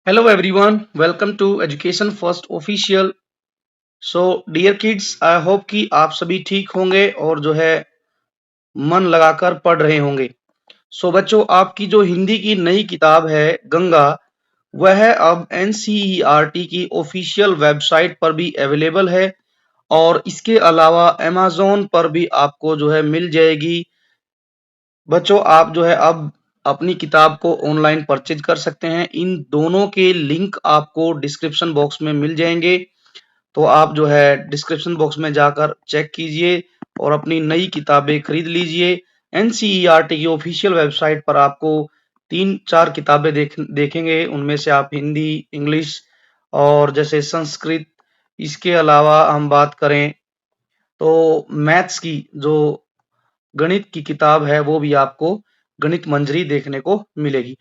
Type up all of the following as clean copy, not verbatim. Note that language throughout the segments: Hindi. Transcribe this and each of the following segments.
Hello everyone, welcome to Education First Official. Dear kids, I hope कि आप सभी ठीक होंगे और जो है मन लगाकर पढ़ रहे होंगे। बच्चों, आपकी जो हिंदी की नई किताब है गंगा, वह अब एनसीईआरटी की ऑफिशियल वेबसाइट पर भी अवेलेबल है और इसके अलावा अमेज़न पर भी आपको जो है मिल जाएगी। बच्चों, आप जो है अब अपनी किताब को ऑनलाइन परचेज कर सकते हैं। इन दोनों के लिंक आपको डिस्क्रिप्शन बॉक्स में मिल जाएंगे। तो आप जो है डिस्क्रिप्शन बॉक्स में जाकर चेक कीजिए और अपनी नई किताबें खरीद लीजिए। एनसीईआरटी की ऑफिशियल वेबसाइट पर आपको 3-4 किताबें देखेंगे। उनमें से आप हिंदी, इंग्लिश और जैसे संस्कृत, इसके अलावा हम बात करें तो मैथ्स की जो गणित की किताब है वो भी आपको गणित मंजरी देखने को मिलेगी।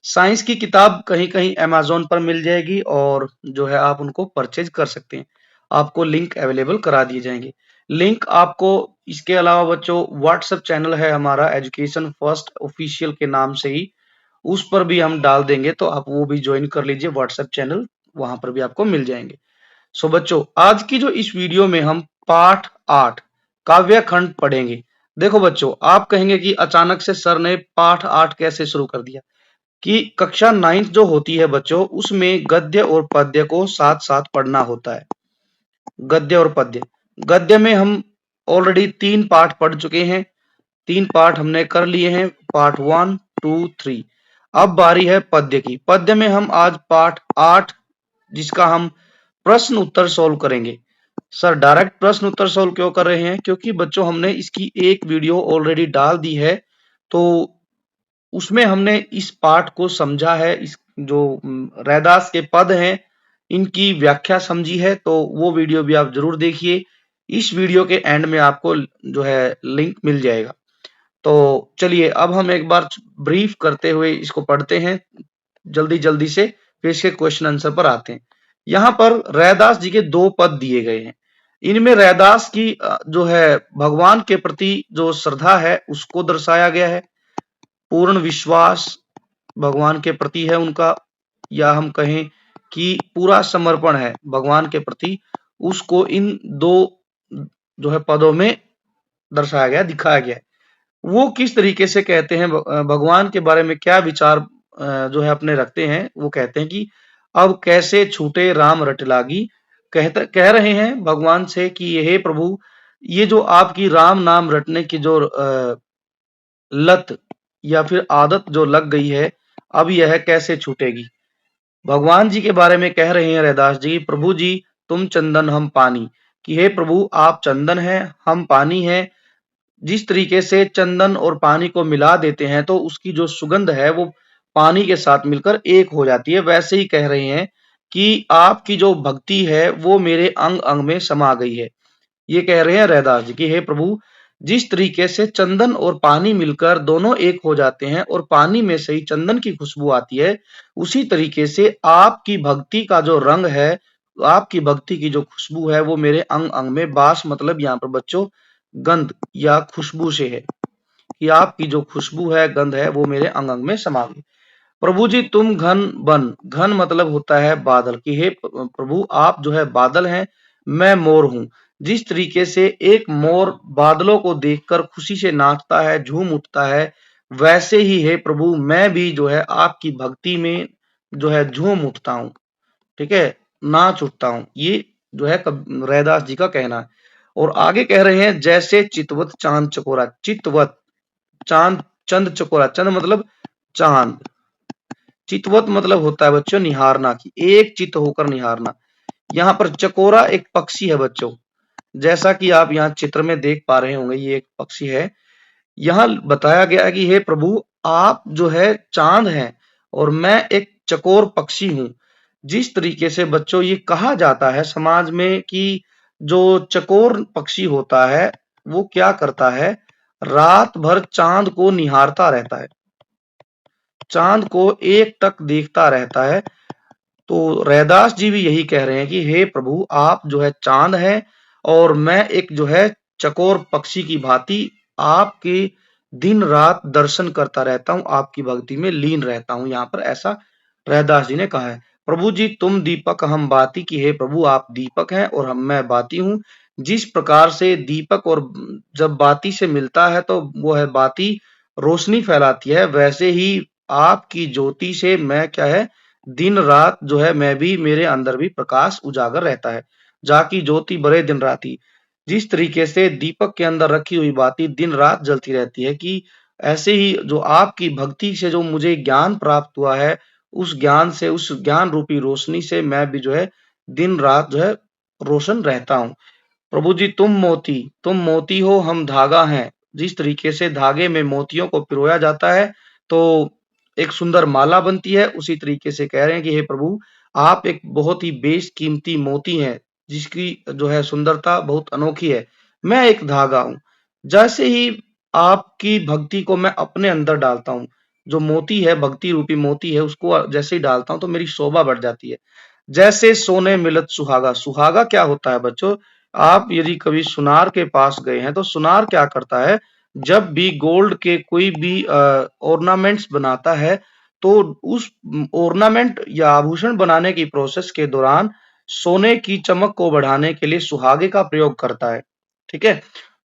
साइंस की किताब कहीं-कहीं अमेज़न पर मिल जाएगी और जो है आप उनको परचेज कर सकते हैं। आपको लिंक अवेलेबल करा दिए जाएंगे। लिंक आपको इसके अलावा बच्चों व्हाट्सएप चैनल है हमारा एजुकेशन फर्स्ट ऑफिशियल के नाम से ही, उस पर भी हम डाल देंगे तो आप वो भी ज्वाइन कर लीजिए व्हाट्सएप चैनल, वहां पर भी आपको मिल जाएंगे। बच्चों, आज की जो इस वीडियो में हम पाठ 8 काव्य खंड पढ़ेंगे। देखो बच्चों, आप कहेंगे कि अचानक से सर ने पाठ 8 कैसे शुरू कर दिया। कि कक्षा 9th जो होती है बच्चों, उसमें गद्य और पद्य को साथ साथ पढ़ना होता है। गद्य और पद्य, गद्य में हम ऑलरेडी 3 पाठ पढ़ चुके हैं। 3 पाठ हमने कर लिए हैं, पार्ट 1, 2, 3। अब बारी है पद्य की। पद्य में हम आज पाठ 8 जिसका हम प्रश्न उत्तर सोल्व करेंगे। सर डायरेक्ट प्रश्न उत्तर सोल्व क्यों कर रहे हैं? क्योंकि बच्चों हमने इसकी एक वीडियो ऑलरेडी डाल दी है, तो उसमें हमने इस पाठ को समझा है। इस जो रैदास के पद हैं इनकी व्याख्या समझी है, तो वो वीडियो भी आप जरूर देखिए। इस वीडियो के एंड में आपको जो है लिंक मिल जाएगा। तो चलिए अब हम एक बार ब्रीफ करते हुए इसको पढ़ते हैं जल्दी जल्दी से, फिर इसके क्वेश्चन आंसर पर आते हैं। यहाँ पर रैदास जी के 2 पद दिए गए हैं। इनमें रैदास की जो है भगवान के प्रति जो श्रद्धा है उसको दर्शाया गया है। पूर्ण विश्वास भगवान के प्रति है उनका, या हम कहें कि पूरा समर्पण है भगवान के प्रति, उसको इन 2 जो है पदों में दर्शाया गया, दिखाया गया है। वो किस तरीके से कहते हैं, भगवान के बारे में क्या विचार जो है अपने रखते हैं। वो कहते हैं कि अब कैसे छूटे राम रट लागी। कह रहे हैं भगवान से कि हे प्रभु, ये जो आपकी राम नाम रटने की जो लत या फिर आदत जो लग गई है, अब यह कैसे छूटेगी। भगवान जी के बारे में कह रहे हैं रैदास जी, प्रभु जी तुम चंदन हम पानी, कि हे प्रभु आप चंदन हैं, हम पानी हैं। जिस तरीके से चंदन और पानी को मिला देते हैं तो उसकी जो सुगंध है वो पानी के साथ मिलकर एक हो जाती है, वैसे ही कह रहे हैं कि आपकी जो भक्ति है वो मेरे अंग अंग में समा गई है। ये कह रहे हैं रैदास जी कि हे प्रभु, जिस तरीके से चंदन और पानी मिलकर दोनों एक हो जाते हैं और पानी में से ही चंदन की खुशबू आती है, उसी तरीके से आपकी भक्ति का जो रंग है, आपकी भक्ति की जो खुशबू है वो मेरे अंग अंग में, बास मतलब यहाँ पर बच्चों गंध या खुशबू से है, कि आपकी जो खुशबू है, गंध है, वो मेरे अंग अंग में समा गई। प्रभु जी तुम घन बन, घन मतलब होता है बादल, कि हे प्रभु आप जो है बादल हैं, मैं मोर हूं। जिस तरीके से एक मोर बादलों को देखकर खुशी से नाचता है, झूम उठता है, वैसे ही हे प्रभु मैं भी जो है आपकी भक्ति में जो है झूम उठता हूं। ठीक है, नाच उठता हूं। ये जो है रैदास जी का कहना है। और आगे कह रहे हैं जैसे चितवत चांद चकोरा। चितवत चांद, चंद चकोरा, चंद मतलब चांद, चितवत मतलब होता है बच्चों निहारना, की एक चित होकर निहारना। यहाँ पर चकोरा एक पक्षी है बच्चों, जैसा कि आप यहाँ चित्र में देख पा रहे होंगे, ये एक पक्षी है। यहाँ बताया गया है कि हे प्रभु आप जो है चांद हैं और मैं एक चकोर पक्षी हूं। जिस तरीके से बच्चों ये कहा जाता है समाज में कि जो चकोर पक्षी होता है वो क्या करता है, रात भर चांद को निहारता रहता है, चांद को एक टक देखता रहता है। तो रैदास जी भी यही कह रहे हैं कि हे प्रभु आप जो है चांद हैं और मैं एक जो है चकोर पक्षी की भांति आपके दिन रात दर्शन करता रहता हूं, आपकी भक्ति में लीन रहता हूं। यहाँ पर ऐसा रैदास जी ने कहा है। प्रभु जी तुम दीपक हम बाती की, हे प्रभु आप दीपक हैं और मैं बाती हूँ। जिस प्रकार से दीपक और जब बाती से मिलता है तो वो है बाती रोशनी फैलाती है, वैसे ही आपकी ज्योति से मैं क्या है दिन रात जो है मैं भी मेरे अंदर भी प्रकाश उजागर रहता है। जाकी ज्योति बड़े दिन राती, जिस तरीके से दीपक के अंदर रखी हुई बाती दिन रात जलती रहती है, कि ऐसे ही जो आपकी भक्ति से जो मुझे ज्ञान प्राप्त हुआ है, उस ज्ञान से, उस ज्ञान रूपी रोशनी से मैं भी जो है दिन रात जो है रोशन रहता हूँ। प्रभु जी तुम मोती हो हम धागा हैं। जिस तरीके से धागे में मोतियों को पिरोया जाता है तो एक सुंदर माला बनती है, उसी तरीके से कह रहे हैं कि हे प्रभु आप एक बहुत ही बेशकीमती मोती हैं, जिसकी जो है सुंदरता बहुत अनोखी है। मैं एक धागा हूँ। जैसे ही आपकी भक्ति को मैं अपने अंदर डालता हूँ, जो मोती है, भक्ति रूपी मोती है, उसको जैसे ही डालता हूँ तो मेरी शोभा बढ़ जाती है। जैसे सोने मिलत सुहागा। सुहागा क्या होता है बच्चों? आप यदि कभी सुनार के पास गए हैं तो सुनार क्या करता है, जब भी गोल्ड के कोई भी ऑर्नामेंट्स बनाता है तो उस ऑर्नामेंट या आभूषण बनाने की प्रोसेस के दौरान सोने की चमक को बढ़ाने के लिए सुहागे का प्रयोग करता है। ठीक है?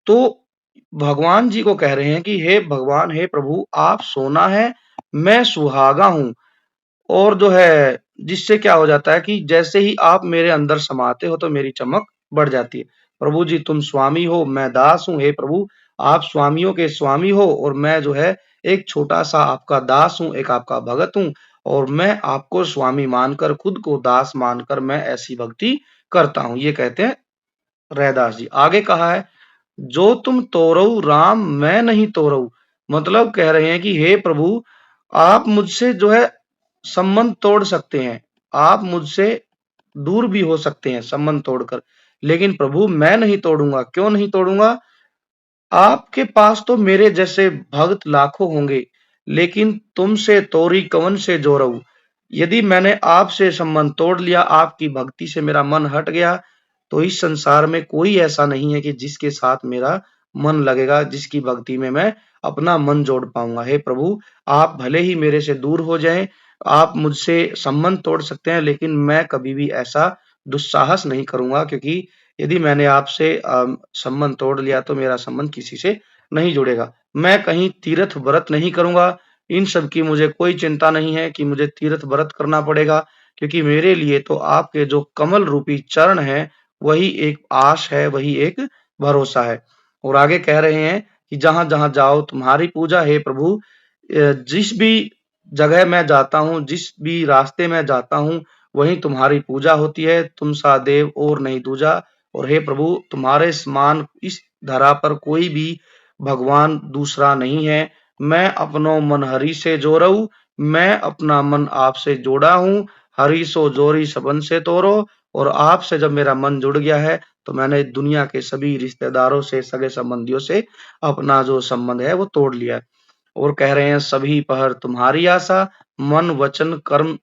तो भगवान जी को कह रहे हैं कि हे भगवान, हे प्रभु आप सोना है, मैं सुहागा हूँ। और जो है जिससे क्या हो जाता है कि जैसे ही आप मेरे अंदर समाते हो तो मेरी चमक बढ़ जाती है। प्रभु जी तुम स्वामी हो, मैं दास हूँ। हे प्रभु आप स्वामियों के स्वामी हो और मैं जो है एक छोटा सा आपका दास हूँ, एक आपका भगत हूँ, और मैं आपको स्वामी मानकर, खुद को दास मानकर मैं ऐसी भक्ति करता हूँ। ये कहते हैं रैदास जी। आगे कहा है जो तुम तोरऊ राम मैं नहीं तोरऊ। मतलब कह रहे हैं कि हे प्रभु आप मुझसे जो है संबंध तोड़ सकते हैं, आप मुझसे दूर भी हो सकते हैं संबंध तोड़कर, लेकिन प्रभु मैं नहीं तोड़ूंगा। क्यों नहीं तोड़ूंगा? आपके पास तो मेरे जैसे भक्त लाखों होंगे, लेकिन तुमसे तोरी कवन से जोड़ऊ। यदि मैंने आपसे संबंध तोड़ लिया, आपकी भक्ति से मेरा मन हट गया, तो इस संसार में कोई ऐसा नहीं है कि जिसके साथ मेरा मन लगेगा, जिसकी भक्ति में मैं अपना मन जोड़ पाऊंगा। हे प्रभु आप भले ही मेरे से दूर हो जाएं, आप मुझसे संबंध तोड़ सकते हैं, लेकिन मैं कभी भी ऐसा दुस्साहस नहीं करूंगा, क्योंकि यदि मैंने आपसे संबंध तोड़ लिया तो मेरा संबंध किसी से नहीं जुड़ेगा। मैं कहीं तीर्थ व्रत नहीं करूंगा। इन सब की मुझे कोई चिंता नहीं है कि मुझे तीर्थ व्रत करना पड़ेगा, क्योंकि मेरे लिए तो आपके जो कमल रूपी चरण है वही एक आश है, वही एक भरोसा है। और आगे कह रहे हैं कि जहां जहां जाओ तुम्हारी पूजा। हे प्रभु जिस भी जगह मैं जाता हूँ, जिस भी रास्ते में जाता हूँ, वहीं तुम्हारी पूजा होती है। तुम सा देव और नहीं दूजा। और हे प्रभु तुम्हारे समान इस धरा पर कोई भी भगवान दूसरा नहीं है। मैं अपनो मन हरि से जोड़ऊ, मैं अपना मन आपसे जोड़ा हूँ। हरि सो जोरी सबन से तोरो। और आपसे जब मेरा मन जुड़ गया है तो मैंने दुनिया के सभी रिश्तेदारों से, सगे संबंधियों से अपना जो संबंध है वो तोड़ लिया है। और कह रहे हैं सभी पहर तुम्हारी आशा, मन वचन कर्म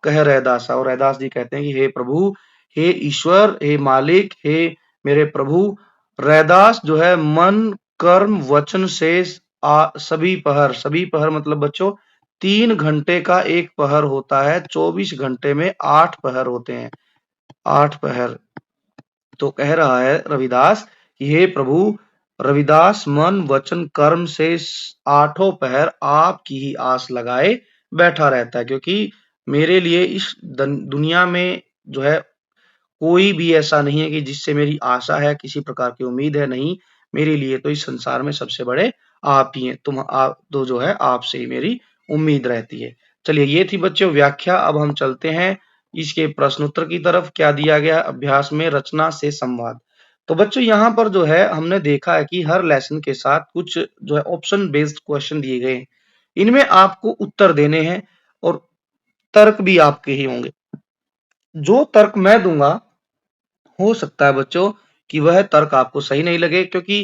कह रैदासा। और रैदास जी कहते हैं कि हे प्रभु, हे ईश्वर, हे मालिक, हे मेरे प्रभु, रैदास जो है मन कर्म वचन से सभी पहर मतलब बच्चों 3 घंटे का एक पहर होता है, 24 घंटे में 8 पहर होते हैं, 8 पहर। तो कह रहा है रविदास कि हे प्रभु रविदास मन वचन कर्म से 8 पहर आपकी ही आस लगाए बैठा रहता है, क्योंकि मेरे लिए इस दुनिया में जो है कोई भी ऐसा नहीं है कि जिससे मेरी आशा है, किसी प्रकार की उम्मीद है, नहीं। मेरे लिए तो इस संसार में सबसे बड़े आप ही हैं। आप तो जो है आपसे ही मेरी उम्मीद रहती है। चलिए ये थी बच्चों व्याख्या। अब हम चलते हैं इसके प्रश्नोत्तर की तरफ। क्या दिया गया अभ्यास में? रचना से संवाद। तो बच्चों यहाँ पर जो है हमने देखा है कि हर लेसन के साथ कुछ जो है ऑप्शन बेस्ड क्वेश्चन दिए गए हैं। इनमें आपको उत्तर देने हैं और तर्क भी आपके ही होंगे। जो तर्क मैं दूंगा हो सकता है बच्चों कि वह तर्क आपको सही नहीं लगे, क्योंकि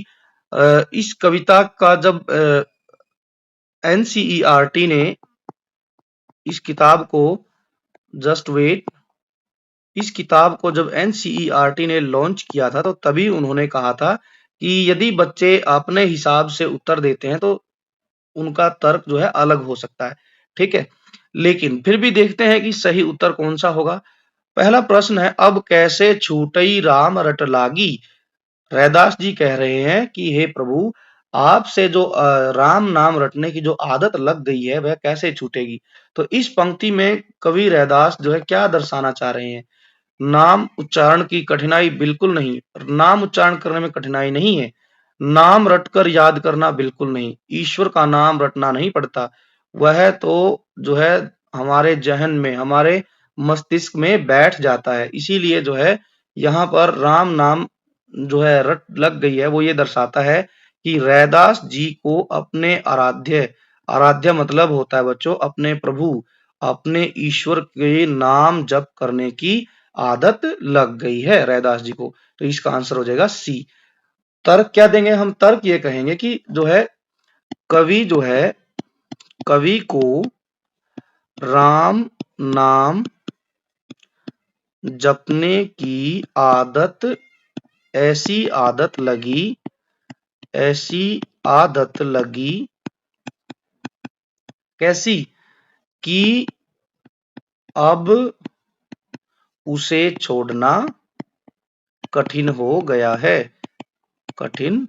इस कविता का जब एनसीईआरटी ने इस किताब को जस्ट वेट इस किताब को जब एनसीईआरटी ने लॉन्च किया था तो तभी उन्होंने कहा था कि यदि बच्चे अपने हिसाब से उत्तर देते हैं तो उनका तर्क जो है अलग हो सकता है। ठीक है? लेकिन फिर भी देखते हैं कि सही उत्तर कौन सा होगा। पहला प्रश्न है, अब कैसे छूटई राम रट लागी। रैदास जी कह रहे हैं कि हे प्रभु, आपसे जो राम नाम रटने की जो आदत लग गई है वह कैसे छूटेगी। तो इस पंक्ति में कवि रैदास जो है क्या दर्शाना चाह रहे हैं। नाम उच्चारण की कठिनाई बिल्कुल नहीं, नाम उच्चारण करने में कठिनाई नहीं है। नाम रटकर याद करना बिल्कुल नहीं, ईश्वर का नाम रटना नहीं पड़ता। वह तो जो है हमारे जहन में, हमारे मस्तिष्क में बैठ जाता है। इसीलिए जो है यहाँ पर राम नाम जो है रट लग गई है, वो ये दर्शाता है कि रैदास जी को अपने आराध्य, आराध्य मतलब होता है बच्चों अपने प्रभु, अपने ईश्वर के नाम जप करने की आदत लग गई है रैदास जी को। तो इसका आंसर हो जाएगा सी। तर्क क्या देंगे हम? तर्क ये कहेंगे कि जो है कवि जो है, कवि को राम नाम जपने की आदत, ऐसी आदत लगी, ऐसी आदत लगी, कैसी कि अब उसे छोड़ना कठिन हो गया है। कठिन,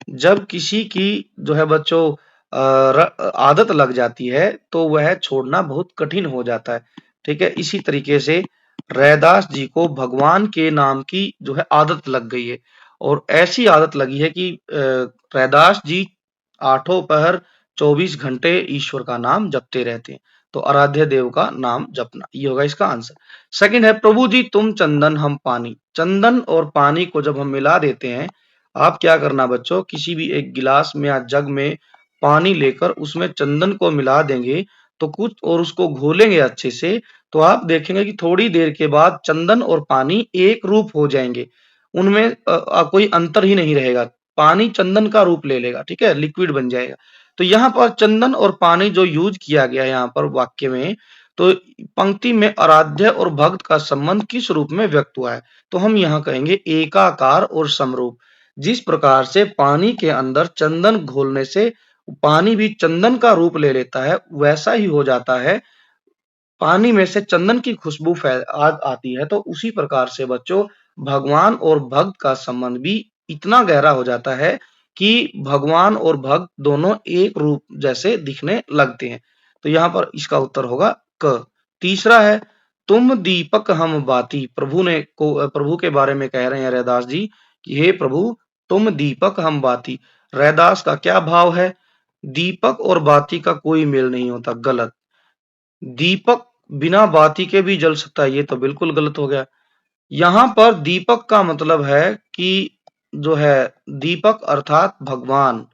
जब किसी की जो है बच्चों आदत लग जाती है तो वह छोड़ना बहुत कठिन हो जाता है। ठीक है, इसी तरीके से रैदास जी को भगवान के नाम की जो है आदत लग गई है, और ऐसी आदत लगी है कि रैदास जी आठों पहर 24 घंटे ईश्वर का नाम जपते रहते हैं। तो आराध्य देव का नाम जपना, ये होगा इसका आंसर। सेकंड है, प्रभु जी तुम चंदन हम पानी। चंदन और पानी को जब हम मिला देते हैं, आप क्या करना बच्चों, किसी भी एक गिलास में या जग में पानी लेकर उसमें चंदन को मिला देंगे तो कुछ, और उसको घोलेंगे अच्छे से, तो आप देखेंगे कि थोड़ी देर के बाद चंदन और पानी एक रूप हो जाएंगे। उनमें कोई अंतर ही नहीं रहेगा, पानी चंदन का रूप ले लेगा। ठीक है, लिक्विड बन जाएगा। तो यहाँ पर चंदन और पानी जो यूज किया गया है यहाँ पर वाक्य में, तो पंक्ति में आराध्य और भक्त का संबंध किस रूप में व्यक्त हुआ है। तो हम यहाँ कहेंगे एकाकार और समरूप। जिस प्रकार से पानी के अंदर चंदन घोलने से पानी भी चंदन का रूप ले लेता है, वैसा ही हो जाता है, पानी में से चंदन की खुशबू आती है। तो उसी प्रकार से बच्चों भगवान और भक्त का संबंध भी इतना गहरा हो जाता है कि भगवान और भक्त दोनों एक रूप जैसे दिखने लगते हैं। तो यहाँ पर इसका उत्तर होगा क। तीसरा है, तुम दीपक हम बाती। प्रभु के बारे में कह रहे हैं रैदास जी कि हे प्रभु तुम दीपक हम बाती। रैदास का क्या भाव है? दीपक और बाती का कोई मेल नहीं होता, गलत। दीपक बिना बाती के भी जल सकता है, ये तो बिल्कुल गलत हो गया। यहाँ पर दीपक का मतलब है कि जो है दीपक अर्थात भगवान,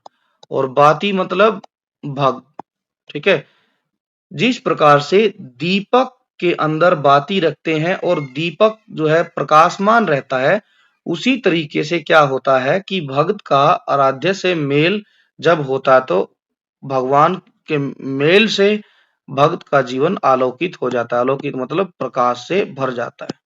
और बाती मतलब भक्त। ठीक है, जिस प्रकार से दीपक के अंदर बाती रखते हैं और दीपक जो है प्रकाशमान रहता है, उसी तरीके से क्या होता है कि भक्त का आराध्य से मेल जब होता है तो भगवान के मेल से भक्त का जीवन आलोकित हो जाता है। आलोकित मतलब प्रकाश से भर जाता है,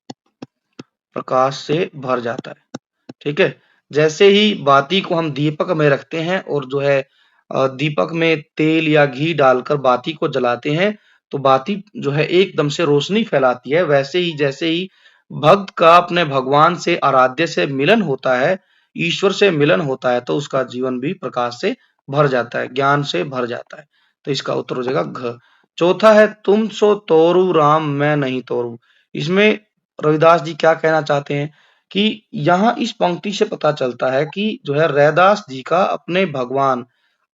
प्रकाश से भर जाता है। ठीक है, जैसे ही बाती को हम दीपक में रखते हैं और जो है दीपक में तेल या घी डालकर बाती को जलाते हैं, तो बाती जो है एकदम से रोशनी फैलाती है। वैसे ही जैसे ही भक्त का अपने भगवान से, आराध्य से मिलन होता है, ईश्वर से मिलन होता है, तो उसका जीवन भी प्रकाश से भर जाता है, ज्ञान से भर जाता है। तो इसका उत्तर हो जाएगा घ। चौथा है, तुम सो तोरू राम मैं नहीं तोरू। इसमें रविदास जी क्या कहना चाहते हैं कि यहाँ इस पंक्ति से पता चलता है कि जो है रैदास जी का अपने भगवान,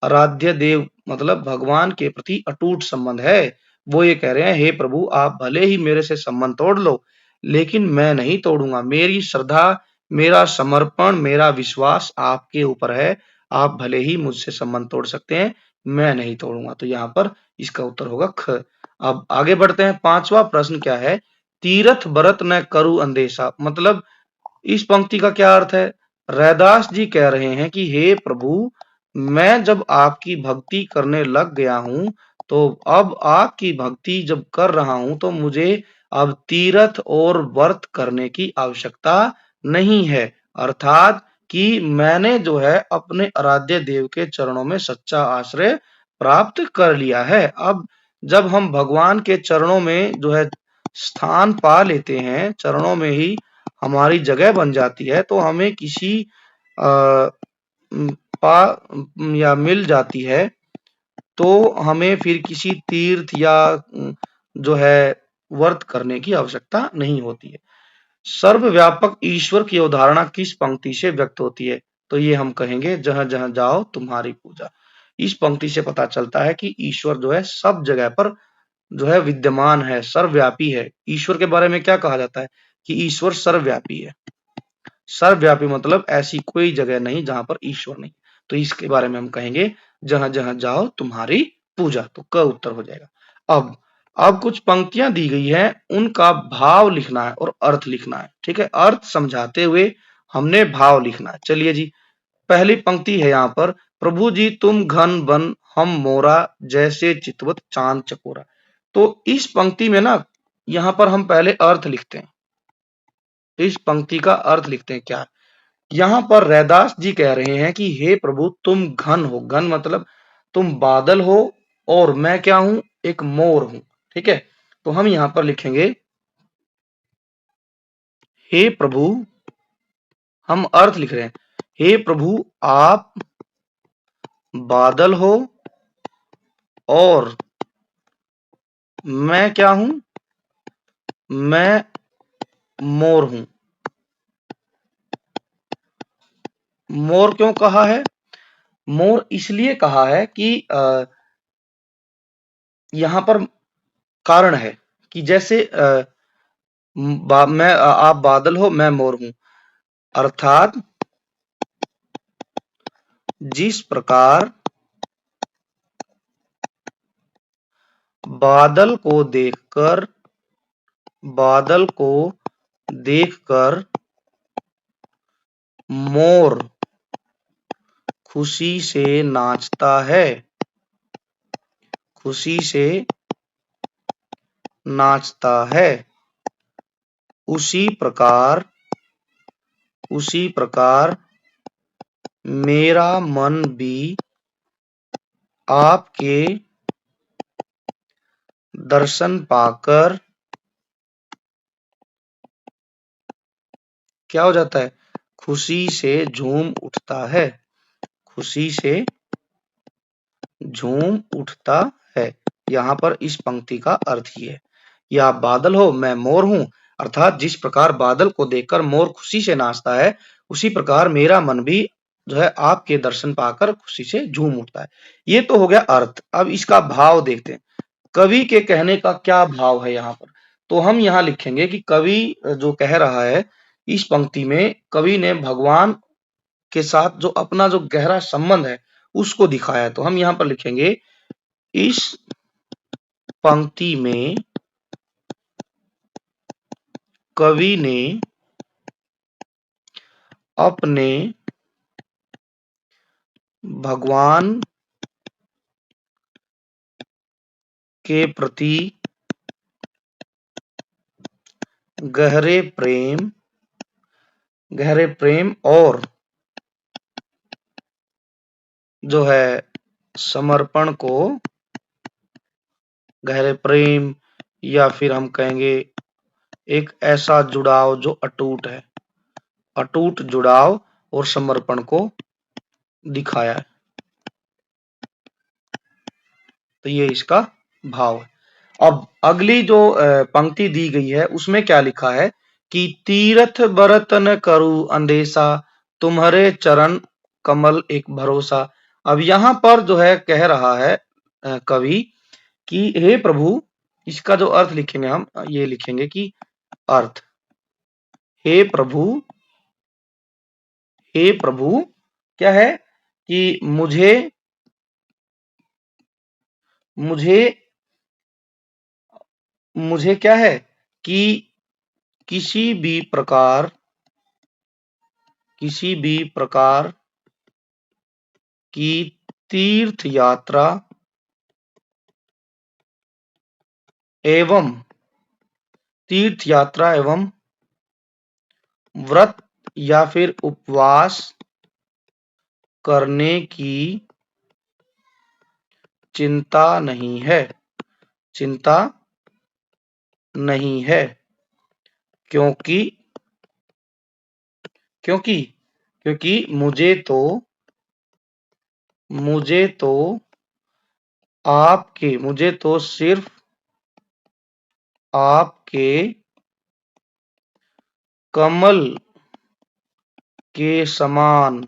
आराध्य देव मतलब भगवान के प्रति अटूट संबंध है। वो ये कह रहे हैं, हे प्रभु आप भले ही मेरे से संबंध तोड़ लो, लेकिन मैं नहीं तोड़ूंगा। मेरी श्रद्धा, मेरा समर्पण, मेरा विश्वास आपके ऊपर है। आप भले ही मुझसे संबंध तोड़ सकते हैं, मैं नहीं तोड़ूंगा। तो यहाँ पर इसका उत्तर होगा ख। अब आगे बढ़ते हैं। पांचवा प्रश्न क्या है? तीरथ बरत न करु अंदेशा। मतलब इस पंक्ति का क्या अर्थ है? रैदास जी कह रहे हैं कि हे प्रभु, मैं जब आपकी भक्ति करने लग गया हूं, तो अब आपकी भक्ति जब कर रहा हूं तो मुझे अब तीरथ और व्रत करने की आवश्यकता नहीं है। अर्थात कि मैंने जो है अपने आराध्य देव के चरणों में सच्चा आश्रय प्राप्त कर लिया है। अब जब हम भगवान के चरणों में जो है स्थान पा लेते हैं, चरणों में ही हमारी जगह बन जाती है, तो हमें किसी पा या मिल जाती है, तो हमें फिर किसी तीर्थ या जो है व्रत करने की आवश्यकता नहीं होती है। सर्वव्यापक ईश्वर की अवधारणा किस पंक्ति से व्यक्त होती है? तो ये हम कहेंगे, जहां जहां जाओ तुम्हारी पूजा। इस पंक्ति से पता चलता है कि ईश्वर जो है सब जगह पर जो है विद्यमान है, सर्वव्यापी है। ईश्वर के बारे में क्या कहा जाता है कि ईश्वर सर्वव्यापी है। सर्वव्यापी मतलब ऐसी कोई जगह नहीं जहां पर ईश्वर नहीं। तो इसके बारे में हम कहेंगे, जहां जहां जाओ तुम्हारी पूजा। तो क उत्तर हो जाएगा। अब कुछ पंक्तियां दी गई हैं, उनका भाव लिखना है और अर्थ लिखना है। ठीक है, अर्थ समझाते हुए हमने भाव लिखना है। चलिए जी, पहली पंक्ति है यहाँ पर, प्रभु जी तुम घन बन हम मोरा, जैसे चितवत चांद चकोरा। तो इस पंक्ति में ना, यहाँ पर हम पहले अर्थ लिखते हैं। इस पंक्ति का अर्थ लिखते हैं क्या। यहाँ पर रैदास जी कह रहे हैं कि हे प्रभु तुम घन हो। घन मतलब तुम बादल हो और मैं क्या हूं, एक मोर हूं। ठीक है, तो हम यहां पर लिखेंगे, हे प्रभु, हम अर्थ लिख रहे हैं, हे प्रभु आप बादल हो और मैं क्या हूं, मैं मोर हूं। मोर क्यों कहा है? मोर इसलिए कहा है कि यहां पर कारण है कि जैसे मैं आप बादल हो, मैं मोर हूं, अर्थात जिस प्रकार बादल को देखकर मोर खुशी से नाचता है, खुशी से नाचता है, उसी प्रकार मेरा मन भी आपके दर्शन पाकर क्या हो जाता है, खुशी से झूम उठता है, खुशी से झूम उठता है। यहाँ पर इस पंक्ति का अर्थ ही है, या आप बादल हो मैं मोर हूं, अर्थात जिस प्रकार बादल को देखकर मोर खुशी से नाचता है, उसी प्रकार मेरा मन भी जो है आपके दर्शन पाकर खुशी से झूम उठता है। ये तो हो गया अर्थ। अब इसका भाव देखते हैं, कवि के कहने का क्या भाव है यहाँ पर। तो हम यहाँ लिखेंगे कि कवि जो कह रहा है, इस पंक्ति में कवि ने भगवान के साथ जो अपना जो गहरा संबंध है उसको दिखाया है। तो हम यहाँ पर लिखेंगे, इस पंक्ति में कवि ने अपने भगवान के प्रति गहरे प्रेम और जो है समर्पण को, गहरे प्रेम या फिर हम कहेंगे एक ऐसा जुड़ाव जो अटूट है, अटूट जुड़ाव और समर्पण को दिखाया है। तो ये इसका भाव है। अब अगली जो पंक्ति दी गई है उसमें क्या लिखा है कि तीरथ बरत न करु अंदेशा, तुम्हारे चरण कमल एक भरोसा। अब यहाँ पर जो है कह रहा है कवि कि हे प्रभु, इसका जो अर्थ लिखेंगे हम, ये लिखेंगे कि अर्थ, हे प्रभु क्या है कि मुझे क्या है कि किसी भी प्रकार की तीर्थ यात्रा एवं व्रत या फिर उपवास करने की चिंता नहीं है। चिंता नहीं है, क्योंकि क्योंकि क्योंकि मुझे तो सिर्फ आपके कमल के समान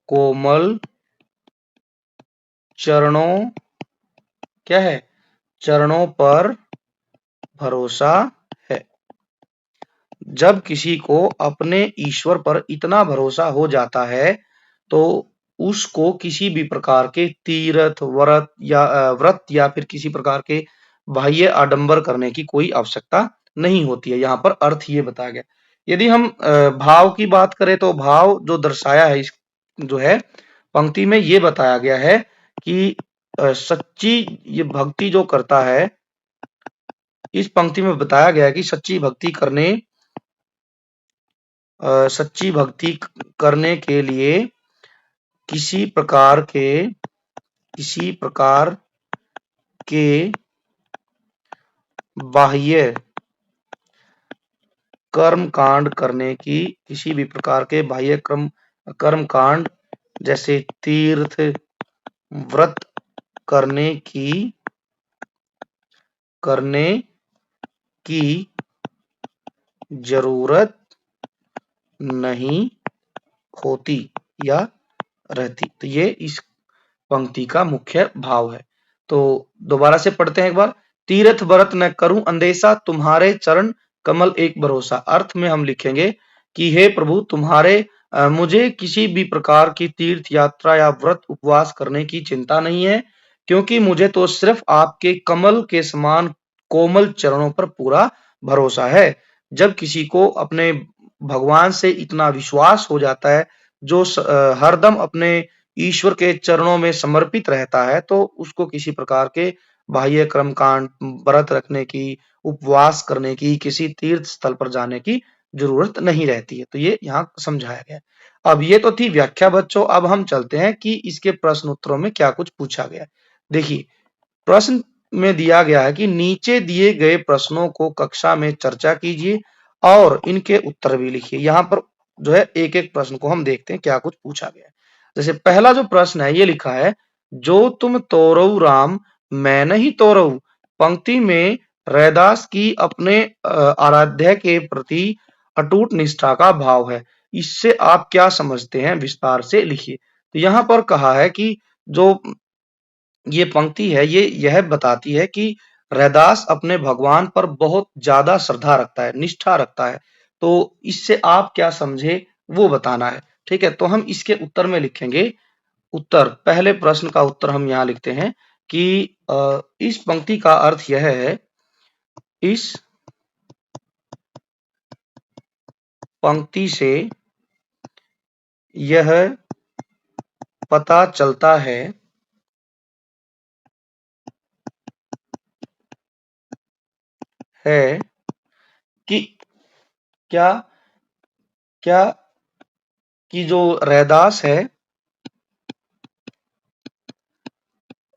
कोमल चरणों पर भरोसा है। जब किसी को अपने ईश्वर पर इतना भरोसा हो जाता है तो उसको किसी भी प्रकार के तीर्थ व्रत या फिर किसी प्रकार के बाह्य आडंबर करने की कोई आवश्यकता नहीं होती है। यहाँ पर अर्थ ये बताया गया। यदि हम भाव की बात करें तो भाव जो दर्शाया है इस जो है पंक्ति में ये बताया गया है कि सच्ची ये भक्ति जो करता है, इस पंक्ति में बताया गया है कि सच्ची भक्ति करने के लिए किसी प्रकार के बाह्य कर्म कांड करने की किसी भी प्रकार के बाह्य कर्म कांड जैसे तीर्थ व्रत करने की जरूरत नहीं होती या रहती। तो ये इस पंक्ति का मुख्य भाव है। तो दोबारा से पढ़ते हैं एक बार। तीर्थ व्रत न करूं अंदेशा, तुम्हारे चरण कमल एक भरोसा। अर्थ में हम लिखेंगे कि हे प्रभु तुम्हारे मुझे किसी भी प्रकार की तीर्थ यात्रा या व्रत उपवास करने की चिंता नहीं है, क्योंकि मुझे तो सिर्फ आपके कमल के समान कोमल चरणों पर पूरा भरोसा है। जब किसी को अपने भगवान से इतना विश्वास हो जाता है, जो हरदम अपने ईश्वर के चरणों में समर्पित रहता है, तो उसको किसी प्रकार के बाह्य कर्म कांड, व्रत रखने की, उपवास करने की, किसी तीर्थ स्थल पर जाने की जरूरत नहीं रहती है। तो ये यहाँ समझाया गया। अब ये तो थी व्याख्या बच्चों। अब हम चलते हैं कि इसके प्रश्न उत्तरों में क्या कुछ पूछा गया। देखिए प्रश्न में दिया गया है कि नीचे दिए गए प्रश्नों को कक्षा में चर्चा कीजिए और इनके उत्तर भी लिखिए। यहाँ पर जो है एक एक प्रश्न को हम देखते हैं क्या कुछ पूछा गया है। जैसे पहला जो प्रश्न है ये लिखा है, जो तुम तोरऊ राम मैं नहीं तोरऊ। पंक्ति में रैदास की अपने आराध्य के प्रति अटूट निष्ठा का भाव है। इससे आप क्या समझते हैं, विस्तार से लिखिए। तो यहाँ पर कहा है कि जो ये पंक्ति है ये यह बताती है कि रैदास अपने भगवान पर बहुत ज्यादा श्रद्धा रखता है, निष्ठा रखता है। तो इससे आप क्या समझे वो बताना है। ठीक है, तो हम इसके उत्तर में लिखेंगे। उत्तर, पहले प्रश्न का उत्तर हम यहाँ लिखते हैं कि इस पंक्ति का अर्थ यह है, इस पंक्ति से यह पता चलता है कि क्या क्या कि जो रैदास है,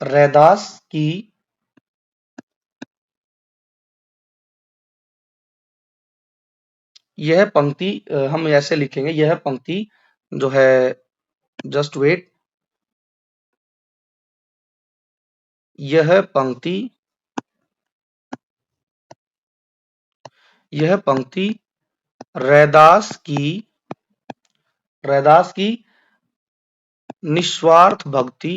रैदास की यह पंक्ति हम ऐसे लिखेंगे, यह पंक्ति जो है, जस्ट वेट, यह पंक्ति रैदास की निस्वार्थ भक्ति,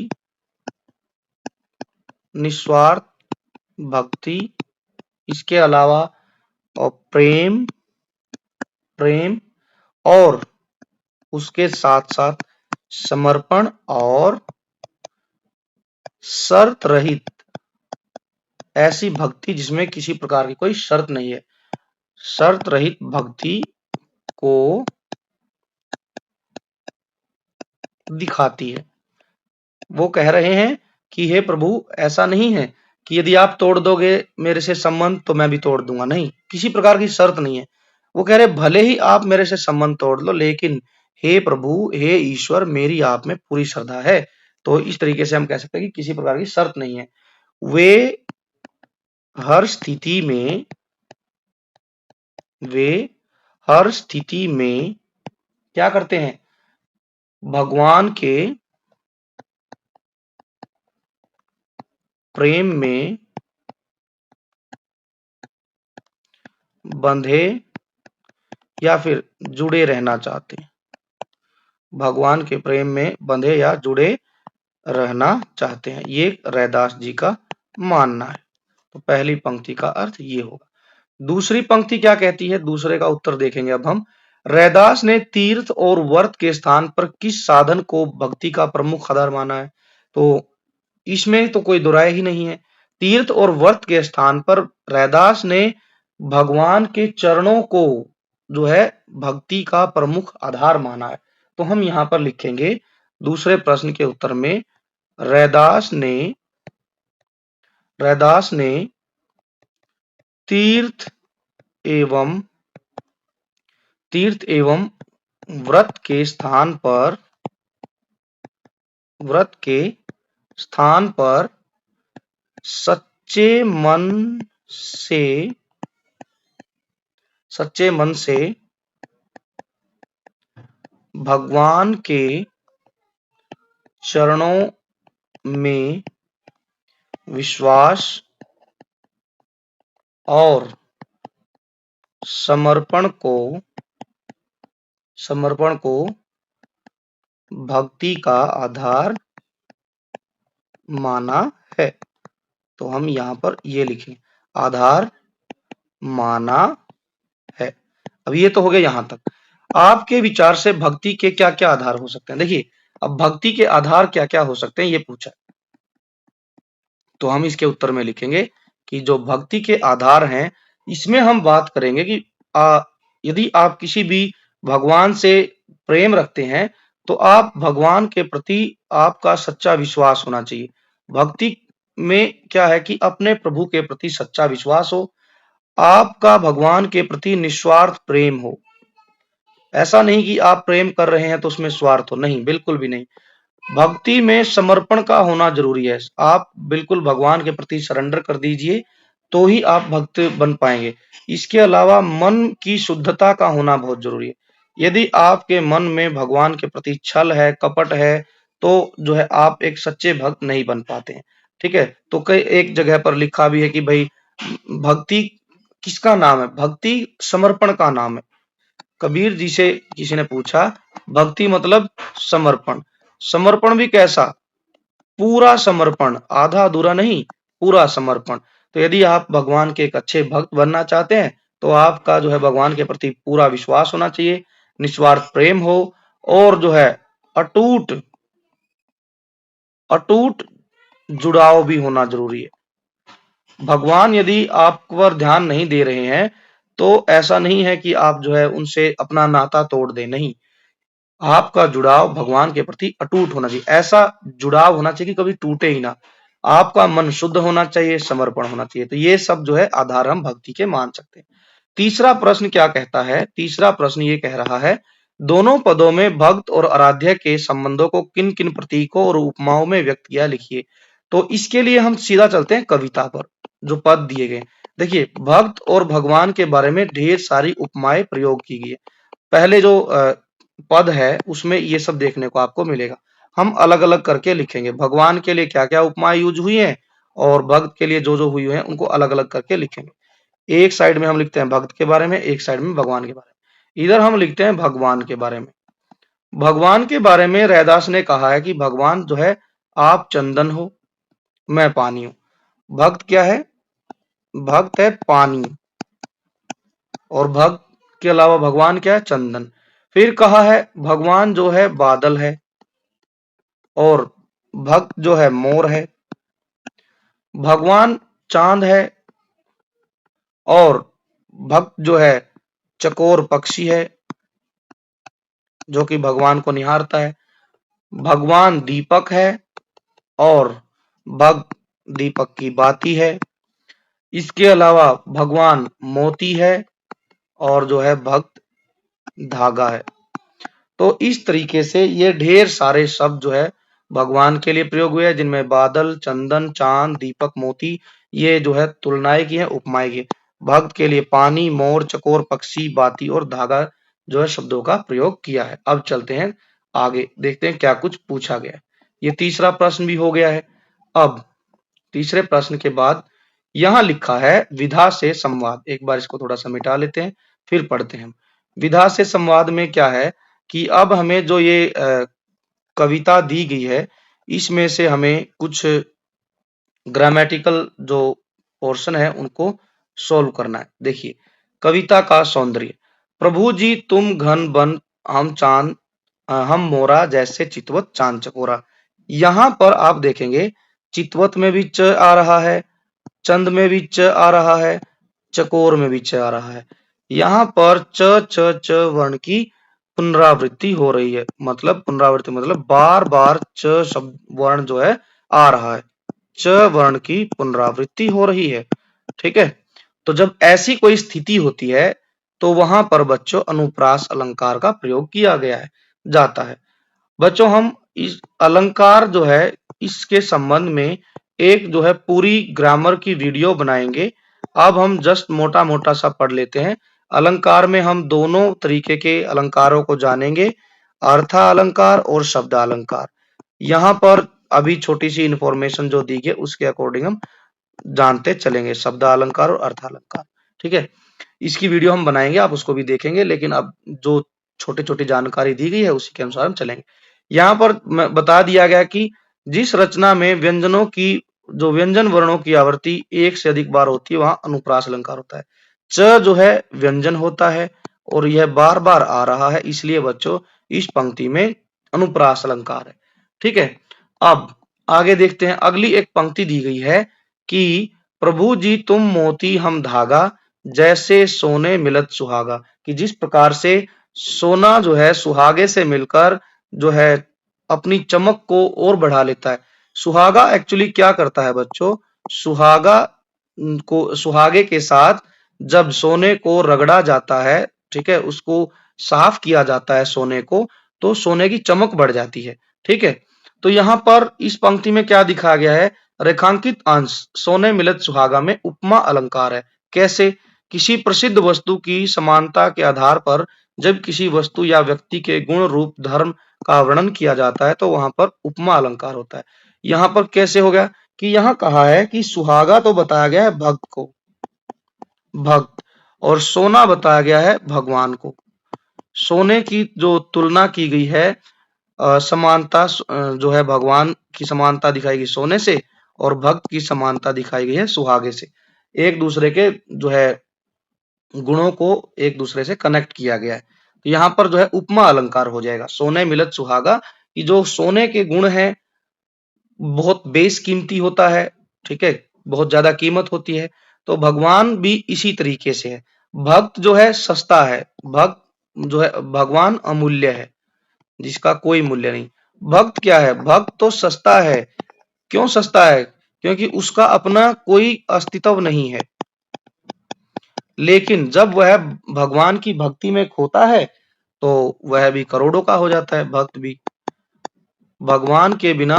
इसके अलावा और प्रेम और उसके साथ साथ समर्पण और शर्त रहित, ऐसी भक्ति जिसमें किसी प्रकार की कोई शर्त नहीं है, शर्त रहित भक्ति को दिखाती है। वो कह रहे हैं कि हे प्रभु ऐसा नहीं है कि यदि आप तोड़ दोगे मेरे से संबंध तो मैं भी तोड़ दूंगा, नहीं, किसी प्रकार की शर्त नहीं है। वो कह रहे भले ही आप मेरे से संबंध तोड़ लो, लेकिन हे प्रभु, हे ईश्वर, मेरी आप में पूरी श्रद्धा है। तो इस तरीके से हम कह सकते हैं कि किसी प्रकार की शर्त नहीं है। वे हर स्थिति में क्या करते हैं, भगवान के प्रेम में बंधे या फिर जुड़े रहना चाहते हैं। भगवान के प्रेम में बंधे या जुड़े रहना चाहते हैं, ये रैदास जी का मानना है। तो पहली पंक्ति का अर्थ ये होगा। दूसरी पंक्ति क्या कहती है, दूसरे का उत्तर देखेंगे अब हम। रैदास ने तीर्थ और व्रत के स्थान पर किस साधन को भक्ति का प्रमुख आधार माना है? तो इसमें तो कोई दुराय ही नहीं है। तीर्थ और व्रत के स्थान पर रैदास ने भगवान के चरणों को जो है भक्ति का प्रमुख आधार माना है। तो हम यहाँ पर लिखेंगे दूसरे प्रश्न के उत्तर में, रैदास ने तीर्थ एवं व्रत के स्थान पर सच्चे मन से भगवान के चरणों में विश्वास और समर्पण को भक्ति का आधार माना है। तो हम यहाँ पर ये लिखें, आधार माना है। अब ये तो हो गया यहां तक। आपके विचार से भक्ति के क्या क्या आधार हो सकते हैं? देखिए, अब भक्ति के आधार क्या क्या हो सकते हैं ये पूछा, तो हम इसके उत्तर में लिखेंगे कि जो भक्ति के आधार हैं, इसमें हम बात करेंगे कि यदि आप किसी भी भगवान से प्रेम रखते हैं तो आप भगवान के प्रति आपका सच्चा विश्वास होना चाहिए। भक्ति में क्या है कि अपने प्रभु के प्रति सच्चा विश्वास हो, आपका भगवान के प्रति निस्वार्थ प्रेम हो। ऐसा नहीं कि आप प्रेम कर रहे हैं तो उसमें स्वार्थ हो, नहीं, बिल्कुल भी नहीं। भक्ति में समर्पण का होना जरूरी है। आप बिल्कुल भगवान के प्रति सरेंडर कर दीजिए तो ही आप भक्त बन पाएंगे। इसके अलावा मन की शुद्धता का होना बहुत जरूरी है। यदि आपके मन में भगवान के प्रति छल है, कपट है, तो जो है आप एक सच्चे भक्त नहीं बन पाते हैं। ठीक है, तो कई एक जगह पर लिखा भी है कि भाई भक्ति किसका नाम है? भक्ति समर्पण का नाम है। कबीर जी से किसी ने पूछा, भक्ति मतलब समर्पण। समर्पण भी कैसा? पूरा समर्पण, आधा अधूरा नहीं, पूरा समर्पण। तो यदि आप भगवान के एक अच्छे भक्त बनना चाहते हैं तो आपका जो है भगवान के प्रति पूरा विश्वास होना चाहिए, निस्वार्थ प्रेम हो और जो है अटूट जुड़ाव भी होना जरूरी है। भगवान यदि आप पर ध्यान नहीं दे रहे हैं तो ऐसा नहीं है कि आप जो है उनसे अपना नाता तोड़ दें, नहीं, आपका जुड़ाव भगवान के प्रति अटूट होना चाहिए। ऐसा जुड़ाव होना चाहिए कि कभी टूटे ही ना। आपका मन शुद्ध होना चाहिए, समर्पण होना चाहिए। तो ये सब जो है आधार हम भक्ति के मान सकते हैं। तीसरा प्रश्न क्या कहता है? तीसरा प्रश्न ये कह रहा है, दोनों पदों में भक्त और आराध्य के संबंधों को किन किन प्रतीकों और उपमाओं में व्यक्त किया, लिखिए। तो इसके लिए हम सीधा चलते हैं कविता पर, जो पद दिए गए। देखिए, भक्त और भगवान के बारे में ढेर सारी उपमाएं प्रयोग की गई है। पहले जो पद है उसमें ये सब देखने को आपको मिलेगा। हम अलग अलग करके लिखेंगे, भगवान के लिए क्या क्या उपमाएं यूज हुई हैं और भक्त के लिए जो जो हुई हैं उनको अलग अलग करके लिखेंगे। एक साइड में हम लिखते हैं भक्त के बारे में, एक साइड में भगवान के बारे में। इधर हम लिखते हैं भगवान के बारे में। भगवान के बारे में रैदास ने कहा है कि भगवान जो है, आप चंदन हो, मैं पानी हूं। भक्त क्या है? भक्त है पानी, और भक्त के अलावा भगवान क्या है? चंदन। फिर कहा है भगवान जो है बादल है और भक्त जो है मोर है। भगवान चांद है और भक्त जो है चकोर पक्षी है जो कि भगवान को निहारता है। भगवान दीपक है और भक्त दीपक की बाती है। इसके अलावा भगवान मोती है और जो है भक्त धागा है। तो इस तरीके से ये ढेर सारे शब्द जो है भगवान के लिए प्रयोग हुए हैं, जिनमें बादल, चंदन, चांद, दीपक, मोती ये जो है तुलनाएं की है, उपमाएं की है। भक्त के लिए पानी, मोर, चकोर, पक्षी, बाती और धागा जो है शब्दों का प्रयोग किया है। अब चलते हैं आगे, देखते हैं क्या कुछ पूछा गया है। ये तीसरा प्रश्न भी हो गया है। अब तीसरे प्रश्न के बाद यहां लिखा है विधा से संवाद। एक बार इसको थोड़ा सा मिटा लेते हैं, फिर पढ़ते हैं। विधा से संवाद में क्या है कि अब हमें जो ये कविता दी गई है, इसमें से हमें कुछ ग्रामेटिकल जो पोर्शन है उनको सोल्व करना है। देखिए, कविता का सौंदर्य। प्रभु जी तुम घन बन, हम चांद, हम मोरा जैसे चितवत चांद चकोरा। यहाँ पर आप देखेंगे चितवत में भी च आ रहा है, चंद में भी च आ रहा है, चकोर में भी च आ रहा है। यहाँ पर च च च वर्ण की पुनरावृत्ति हो रही है। मतलब पुनरावृत्ति मतलब बार बार च शब्द वर्ण जो है आ रहा है, च वर्ण की पुनरावृत्ति हो रही है। ठीक है, तो जब ऐसी कोई स्थिति होती है तो वहां पर बच्चों अनुप्रास अलंकार का प्रयोग किया गया है जाता है। बच्चों हम इस अलंकार जो है इसके संबंध में एक जो है पूरी ग्रामर की वीडियो बनाएंगे। अब हम जस्ट मोटा मोटा सा पढ़ लेते हैं। अलंकार में हम दोनों तरीके के अलंकारों को जानेंगे, अर्था अलंकार और शब्दालंकार। यहाँ पर अभी छोटी सी इंफॉर्मेशन जो दी गई उसके अकॉर्डिंग हम जानते चलेंगे शब्दालंकार और अर्थालंकार। ठीक है, इसकी वीडियो हम बनाएंगे, आप उसको भी देखेंगे, लेकिन अब जो छोटी छोटी जानकारी दी गई है उसी के अनुसार हम चलेंगे। यहाँ पर बता दिया गया कि जिस रचना में व्यंजनों की जो व्यंजन वर्णों की आवृत्ति एक से अधिक बार होती है वहां अनुप्रास अलंकार होता है। च जो है व्यंजन होता है और यह बार बार आ रहा है, इसलिए बच्चों इस पंक्ति में अनुप्रास अलंकार है। ठीक है, अब आगे देखते हैं। अगली एक पंक्ति दी गई है कि प्रभु जी तुम मोती हम धागा, जैसे सोने मिलत सुहागा। कि जिस प्रकार से सोना जो है सुहागे से मिलकर जो है अपनी चमक को और बढ़ा लेता है। सुहागा एक्चुअली क्या करता है बच्चों, सुहागा को सुहागे के साथ जब सोने को रगड़ा जाता है, ठीक है, उसको साफ किया जाता है सोने को, तो सोने की चमक बढ़ जाती है। ठीक है, तो यहाँ पर इस पंक्ति में क्या दिखाया गया है, रेखांकित अंश सोने मिलत सुहागा में उपमा अलंकार है। कैसे, किसी प्रसिद्ध वस्तु की समानता के आधार पर जब किसी वस्तु या व्यक्ति के गुण रूप धर्म का वर्णन किया जाता है तो वहां पर उपमा अलंकार होता है। यहाँ पर कैसे हो गया कि यहाँ कहा है कि सुहागा तो बताया गया है भक्त को, भक्त, और सोना बताया गया है भगवान को। सोने की जो तुलना की गई है, समानता जो है भगवान की समानता दिखाई गई सोने से और भक्त की समानता दिखाई गई है सुहागे से। एक दूसरे के जो है गुणों को एक दूसरे से कनेक्ट किया गया है। तो यहाँ पर जो है उपमा अलंकार हो जाएगा। सोने मिलत सुहागा कि जो सोने के गुण है बहुत बेशकीमती होता है, ठीक है, बहुत ज्यादा कीमत होती है। तो भगवान भी इसी तरीके से है। भक्त जो है सस्ता है, भक्त जो है भगवान अमूल्य है जिसका कोई मूल्य नहीं। भक्त क्या है, भक्त तो सस्ता है। क्यों सस्ता है, क्योंकि उसका अपना कोई अस्तित्व नहीं है, लेकिन जब वह भगवान की भक्ति में खोता है तो वह भी करोड़ों का हो जाता है। भक्त भी, भगवान के बिना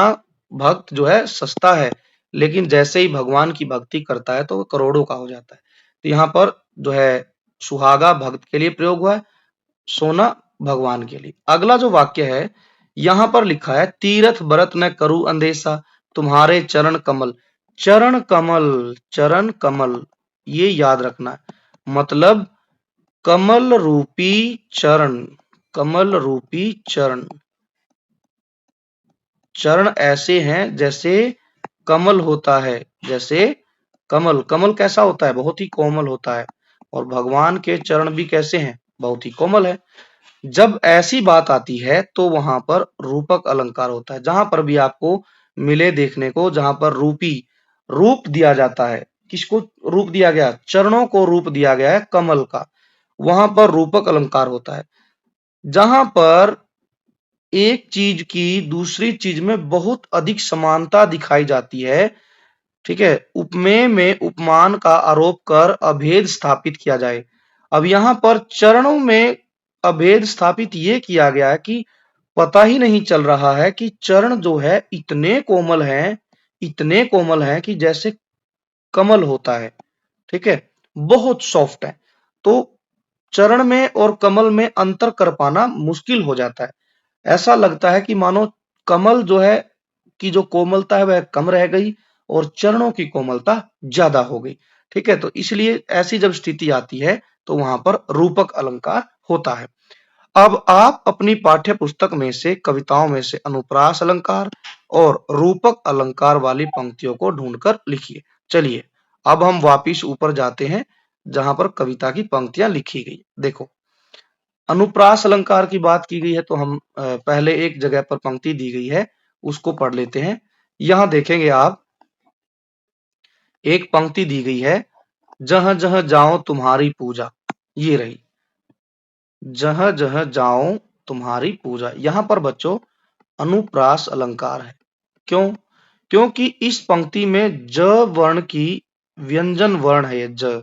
भक्त जो है सस्ता है, लेकिन जैसे ही भगवान की भक्ति करता है तो वो करोड़ों का हो जाता है। तो यहाँ पर जो है सुहागा भक्त के लिए प्रयोग हुआ है, सोना भगवान के लिए। अगला जो वाक्य है यहाँ पर लिखा है, तीरथ बरत न करु अंदेशा, तुम्हारे चरण कमल। चरण कमल, चरण कमल, ये याद रखना है। मतलब कमल रूपी चरण, कमल रूपी चरण। चरण ऐसे हैं जैसे कमल होता है, जैसे कमल, कमल कैसा होता है, बहुत ही कोमल होता है, और भगवान के चरण भी कैसे हैं, बहुत ही कोमल है। जब ऐसी बात आती है तो वहां पर रूपक अलंकार होता है। जहां पर भी आपको मिले देखने को, जहां पर रूपी रूप दिया जाता है, किसको रूप दिया गया, चरणों को रूप दिया गया है कमल का, वहां पर रूपक अलंकार होता है। जहां पर एक चीज की दूसरी चीज में बहुत अधिक समानता दिखाई जाती है, ठीक है, उपमेय में उपमान का आरोप कर अभेद स्थापित किया जाए। अब यहाँ पर चरणों में अभेद स्थापित ये किया गया है कि पता ही नहीं चल रहा है कि चरण जो है इतने कोमल हैं कि जैसे कमल होता है, ठीक है, बहुत सॉफ्ट है। तो चरण में और कमल में अंतर कर पाना मुश्किल हो जाता है। ऐसा लगता है कि मानो कमल जो है की जो कोमलता है वह कम रह गई और चरणों की कोमलता ज्यादा हो गई। ठीक है, तो इसलिए ऐसी जब स्थिति आती है तो वहां पर रूपक अलंकार होता है। अब आप अपनी पाठ्य पुस्तक में से कविताओं में से अनुप्रास अलंकार और रूपक अलंकार वाली पंक्तियों को ढूंढकर लिखिए। चलिए अब हम वापिस ऊपर जाते हैं जहां पर कविता की पंक्तियां लिखी गई। देखो, अनुप्रास अलंकार की बात की गई है तो हम पहले एक जगह पर पंक्ति दी गई है उसको पढ़ लेते हैं। यहां देखेंगे आप, एक पंक्ति दी गई है, जह जह जाओ तुम्हारी पूजा। ये रही, जह जह जाओ तुम्हारी पूजा। यहां पर बच्चों अनुप्रास अलंकार है। क्यों? क्योंकि इस पंक्ति में ज वर्ण की व्यंजन वर्ण है। ज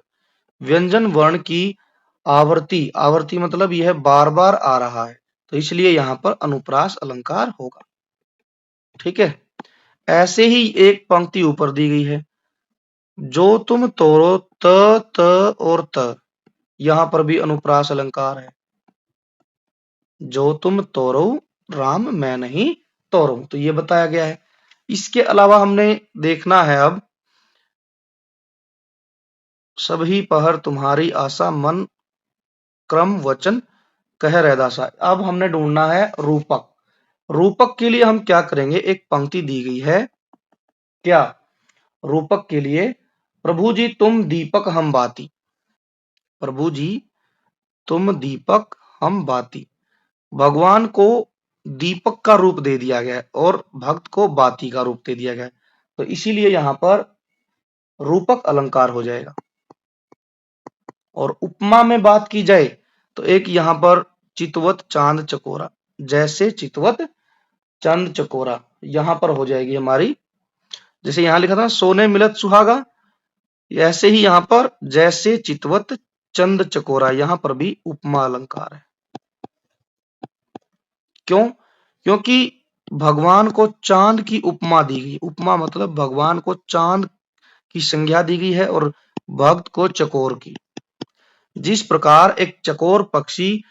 व्यंजन वर्ण की आवर्ती, आवर्ती मतलब यह बार बार आ रहा है, तो इसलिए यहां पर अनुप्रास अलंकार होगा। ठीक है, ऐसे ही एक पंक्ति ऊपर दी गई है, जो तुम तोड़ो त त और त। यहां पर भी अनुप्रास अलंकार है, जो तुम तोड़ो राम मैं नहीं तोड़ू, तो ये बताया गया है। इसके अलावा हमने देखना है अब, सभी पहर तुम्हारी आशा मन क्रम वचन कह रैदासा। अब हमने ढूंढना है रूपक। रूपक के लिए हम क्या करेंगे, एक पंक्ति दी गई है, क्या रूपक के लिए, प्रभु जी तुम दीपक हम बाती। प्रभु जी तुम दीपक हम बाती। भगवान को दीपक का रूप दे दिया गया है और भक्त को बाती का रूप दे दिया गया है, तो इसीलिए यहां पर रूपक अलंकार हो जाएगा। और उपमा में बात की जाए तो एक यहां पर चितवत चांद चकोरा, जैसे चितवत चांद चकोरा, यहां पर हो जाएगी हमारी, जैसे यहां लिखा था सोने मिलत सुहागा, ऐसे ही यहां पर जैसे चितवत चंद चकोरा, यहां पर भी उपमा अलंकार है। क्यों? क्योंकि भगवान को चांद की उपमा दी गई। उपमा मतलब भगवान को चांद की संज्ञा दी गई है और भक्त को चकोर की। जिस प्रकार एक चकोर पक्षी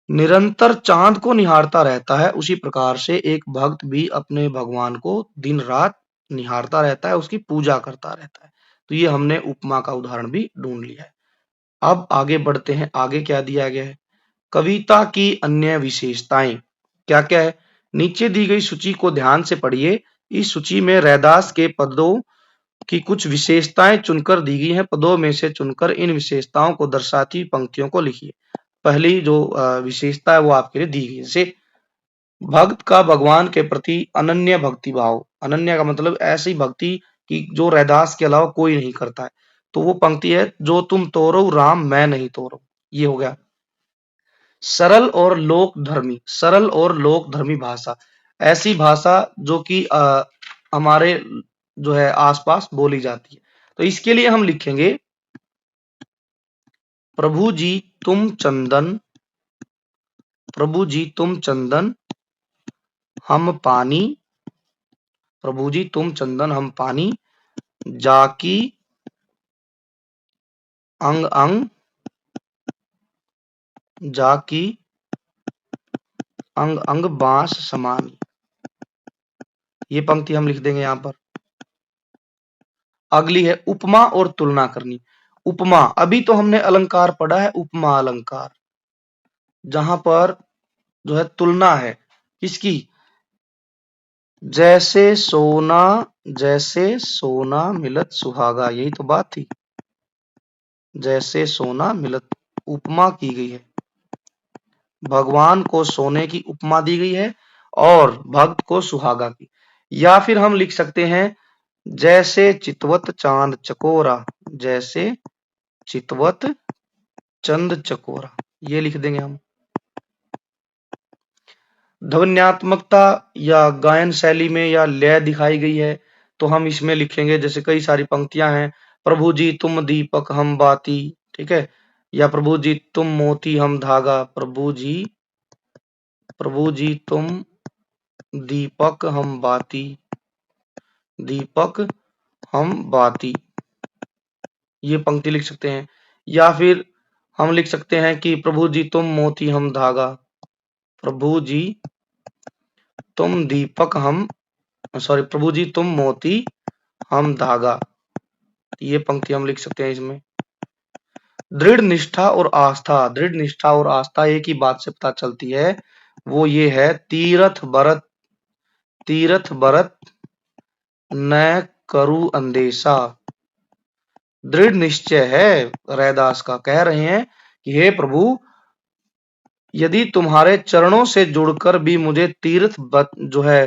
निरंतर चांद को निहारता रहता है, उसी प्रकार से एक भक्त भी अपने भगवान को दिन रात निहारता रहता है, उसकी पूजा करता रहता है। तो ये हमने उपमा का उदाहरण भी ढूंढ लिया है। अब आगे बढ़ते हैं, आगे क्या दिया गया है, कविता की अन्य विशेषताएं क्या क्या है। नीचे दी गई सूची को ध्यान से पढ़िए। इस सूची में रैदास के पदों की कुछ विशेषताएं चुनकर दी गई हैं। पदों में से चुनकर इन विशेषताओं को दर्शाती पंक्तियों को लिखिए। पहली जो विशेषता है वो आपके लिए दी गई है, जैसे भक्त का भगवान के प्रति अनन्य भक्ति भाव। अनन्य का मतलब ऐसी भक्ति कि जो रैदास के अलावा कोई नहीं करता है, तो वो पंक्ति है, जो तुम तोरो राम मैं नहीं तोरो। ये हो गया। सरल और लोक धर्मी, सरल और लोक धर्मी भाषा, ऐसी भाषा जो कि हमारे जो है आसपास बोली जाती है, तो इसके लिए हम लिखेंगे, प्रभु जी तुम चंदन, प्रभु जी तुम चंदन हम पानी, प्रभु जी तुम चंदन हम पानी, जाकी अंग अंग, जाकी अंग अंग बांस समानी। ये पंक्ति हम लिख देंगे यहां पर। अगली है उपमा और तुलना करनी। उपमा, अभी तो हमने अलंकार पढ़ा है उपमा अलंकार, जहां पर जो है तुलना है किसकी, जैसे सोना, जैसे सोना मिलत सुहागा, यही तो बात थी, जैसे सोना मिलत, उपमा की गई है। भगवान को सोने की उपमा दी गई है और भक्त को सुहागा की। या फिर हम लिख सकते हैं, जैसे चितवत चांद चकोरा, जैसे चितवत चंद चकोरा, ये लिख देंगे हम। ध्वन्यात्मकता या गायन शैली में या लय दिखाई गई है, तो हम इसमें लिखेंगे, जैसे कई सारी पंक्तियां हैं, प्रभु जी तुम दीपक हम बाती, ठीक है, या प्रभु जी तुम मोती हम धागा, प्रभु जी, प्रभु जी तुम दीपक हम बाती, दीपक हम बाती, ये पंक्ति लिख सकते हैं। या फिर हम लिख सकते हैं कि प्रभु जी तुम मोती हम धागा, प्रभु जी तुम दीपक हम, सॉरी, प्रभु जी तुम मोती हम धागा, ये पंक्ति हम लिख सकते हैं इसमें। दृढ़ निष्ठा और आस्था, दृढ़ निष्ठा और आस्था एक ही बात से पता चलती है, वो ये है, तीरथ बरत, तीरथ बरत न करु अंदेशा। दृढ़ निश्चय है रैदास का, कह रहे हैं कि हे प्रभु, यदि तुम्हारे चरणों से जुड़कर भी मुझे तीर्थ जो है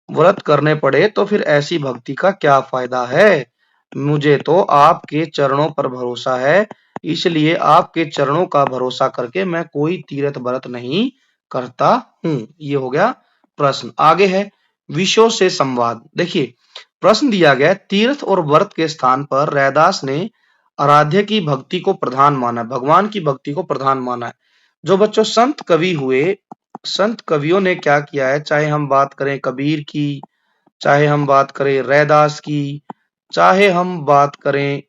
व्रत करने पड़े तो फिर ऐसी भक्ति का क्या फायदा है। मुझे तो आपके चरणों पर भरोसा है, इसलिए आपके चरणों का भरोसा करके मैं कोई तीर्थ व्रत नहीं करता हूं। ये हो गया प्रश्न। आगे है विषयों से संवाद। देखिए प्रश्न दिया गया, तीर्थ और व्रत के स्थान पर रैदास ने आराध्य की भक्ति को प्रधान माना, भगवान की भक्ति को प्रधान माना है। जो बच्चों संत कवि हुए, संत कवियों ने क्या किया है, चाहे हम बात करें कबीर की, चाहे हम बात करें रैदास की, चाहे हम बात करें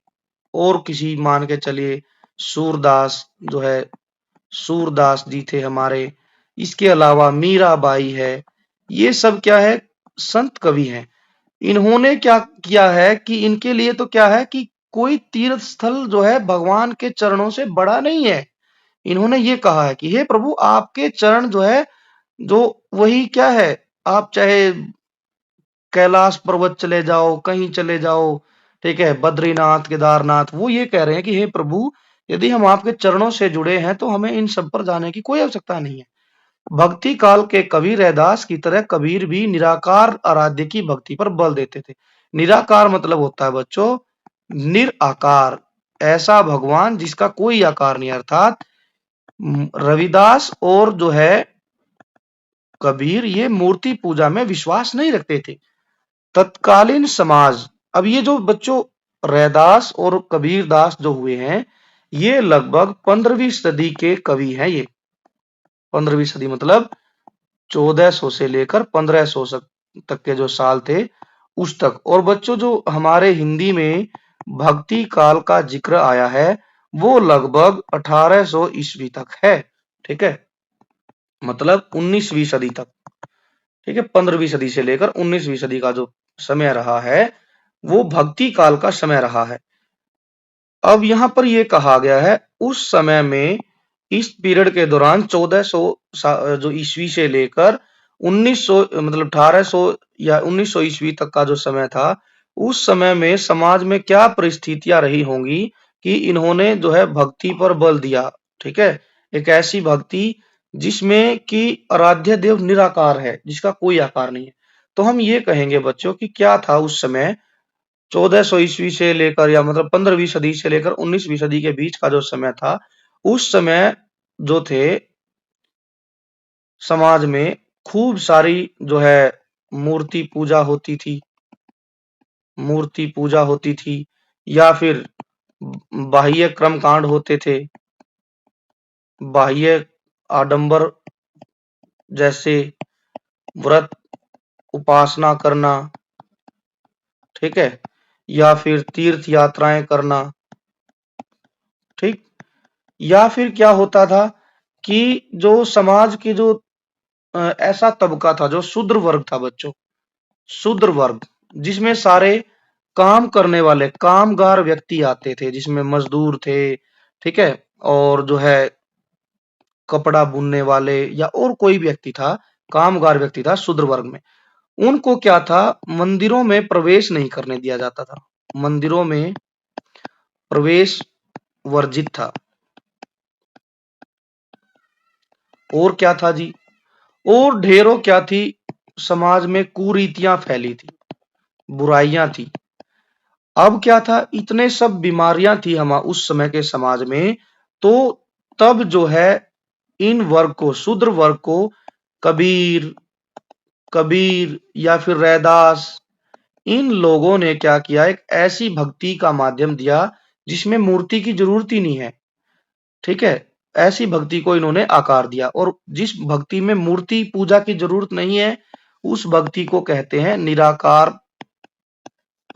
और किसी, मान के चलिए सूरदास जो है, सूरदास जी थे हमारे, इसके अलावा मीराबाई है, ये सब क्या है, संत कवि हैं। इन्होंने क्या किया है कि इनके लिए तो क्या है कि कोई तीर्थ स्थल जो है भगवान के चरणों से बड़ा नहीं है। इन्होंने ये कहा है कि हे प्रभु, आपके चरण जो है, जो वही क्या है, आप चाहे कैलाश पर्वत चले जाओ, कहीं चले जाओ, ठीक है, बद्रीनाथ, केदारनाथ, वो ये कह रहे हैं कि हे प्रभु, यदि हम आपके चरणों से जुड़े हैं तो हमें इन सब पर जाने की कोई आवश्यकता नहीं है। भक्ति काल के कवि रैदास की तरह कबीर भी निराकार आराध्य की भक्ति पर बल देते थे। निराकार मतलब होता है बच्चों निराकार, ऐसा भगवान जिसका कोई आकार नहीं, अर्थात रविदास और जो है कबीर ये मूर्ति पूजा में विश्वास नहीं रखते थे। तत्कालीन समाज, अब ये जो बच्चों रैदास और कबीर दास जो हुए हैं, ये लगभग 15वीं सदी के कवि हैं। ये 15वीं सदी मतलब 1400 से लेकर 1500 तक के जो साल थे उस तक। और बच्चों जो हमारे हिंदी में भक्ति काल का जिक्र आया है वो लगभग 1800 ईस्वी तक है, ठीक है, मतलब 19वीं सदी तक, ठीक है, 15वीं सदी से लेकर 19वीं सदी का जो समय रहा है वो भक्ति काल का समय रहा है। अब यहां पर यह कहा गया है उस समय में, इस पीरियड के दौरान 1400 जो ईस्वी से लेकर 1900 मतलब 1800 या 1900 ईस्वी तक का जो समय था, उस समय में समाज में क्या परिस्थितियां रही होंगी कि इन्होंने जो है भक्ति पर बल दिया, ठीक है, एक ऐसी भक्ति जिसमें कि आराध्य देव निराकार है, जिसका कोई आकार नहीं है। तो हम ये कहेंगे बच्चों कि क्या था उस समय 1400 ईस्वी से लेकर, या मतलब 15वीं सदी से लेकर 19वीं सदी के बीच का जो समय था, उस समय जो थे समाज में खूब सारी जो है मूर्ति पूजा होती थी, मूर्ति पूजा होती थी, या फिर बाह्य कर्म कांड होते थे, बाह्य आडंबर जैसे व्रत, उपासना करना, ठीक है, या फिर तीर्थ यात्राएं करना, ठीक, या फिर क्या होता था कि जो समाज की जो ऐसा तबका था जो शूद्र वर्ग था बच्चों, शूद्र वर्ग जिसमें सारे काम करने वाले कामगार व्यक्ति आते थे, जिसमें मजदूर थे, ठीक है, और जो है कपड़ा बुनने वाले या और कोई व्यक्ति था, कामगार व्यक्ति था शूद्र वर्ग में, उनको क्या था, मंदिरों में प्रवेश नहीं करने दिया जाता था, मंदिरों में प्रवेश वर्जित था। और क्या था जी, और ढेरों क्या थी, समाज में कुरीतियां फैली थी, बुराइयां थी। अब क्या था, इतने सब बीमारियां थी हम उस समय के समाज में, तो तब जो है इन वर्ग को, शूद्र वर्ग को कबीर, कबीर या फिर रैदास, इन लोगों ने क्या किया, एक ऐसी भक्ति का माध्यम दिया जिसमें मूर्ति की जरूरत ही नहीं है, ठीक है, ऐसी भक्ति को इन्होंने आकार दिया। और जिस भक्ति में मूर्ति पूजा की जरूरत नहीं है, उस भक्ति को कहते हैं निराकार